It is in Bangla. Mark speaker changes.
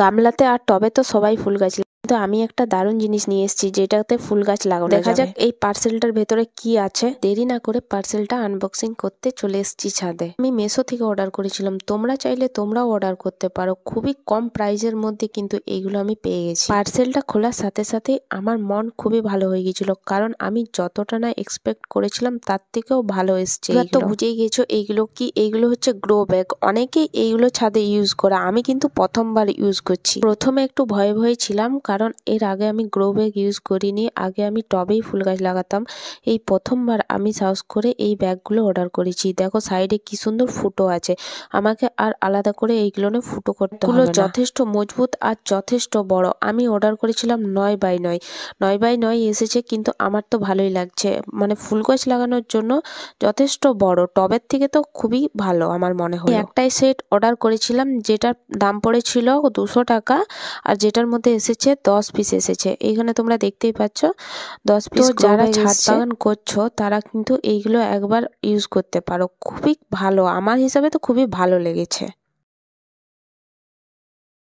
Speaker 1: গামলাতে আর টবে তো সবাই ফুল গাছ, কিন্তু আমি একটা দারুণ জিনিস নিয়ে এসেছি যেটাতে ফুল গাছ লাগানো যাবে। দেখা যাক এই পার্সেলটার ভেতরে কি আছে। দেরি না করে পার্সেলটা আনবক্সিং করতে চলে এসেছি ছাদে। আমি মেসো থেকে অর্ডার করেছিলাম, তোমরা চাইলে তোমরাও অর্ডার করতে পারো। খুবই কম প্রাইসের মধ্যে কিন্তু এইগুলো আমি পেয়ে গেছি। পার্সেলটা খোলার সাথে সাথে আমার মন খুবই ভালো হয়ে গেছিল, কারণ আমি যতটা না এক্সপেক্ট করেছিলাম তার থেকেও ভালো এসছে। এবার তো বুঝেই গেছো এইগুলো কি। এইগুলো হচ্ছে গ্রো ব্যাগ। অনেকেই এইগুলো ছাদে ইউজ করে, আমি কিন্তু প্রথমবার ইউজ করছি। প্রথমে একটু ভয়ে ভয়ে ছিলাম, কারণ এর আগে আমি গ্রো ব্যাগ ইউজ করিনি। আগে আমি টবেই ফুল গাছ লাগাতাম। এই প্রথমবার আমি সাহস করে এই ব্যাগগুলো অর্ডার করেছি। দেখো সাইডে কি সুন্দর ফুটো আছে, আমাকে আর আলাদা করে এইগুলো ফুটো করতে হবে না। যথেষ্ট মজবুত আর যথেষ্ট বড়। আমি অর্ডার করেছিলাম 9x9। 9x9 এসেছে, কিন্তু আমার তো ভালোই লাগছে। মানে ফুল গাছ লাগানোর জন্য যথেষ্ট বড়, টবের থেকে তো খুবই ভালো আমার মনে হলো। একটাই সেট অর্ডার করেছিলাম, যেটার দাম পড়েছিল 200 টাকা, আর যেটার মধ্যে এসেছে 10 পিস এসেছে। এইখানে তোমরা দেখতেই পাচ্ছ 10 পিস। যারা ছাদ বাগান করছো তারা কিন্তু এইগুলো একবার ইউজ করতে পারো, খুবই ভালো। আমার হিসাবে তো খুবই ভালো লেগেছে।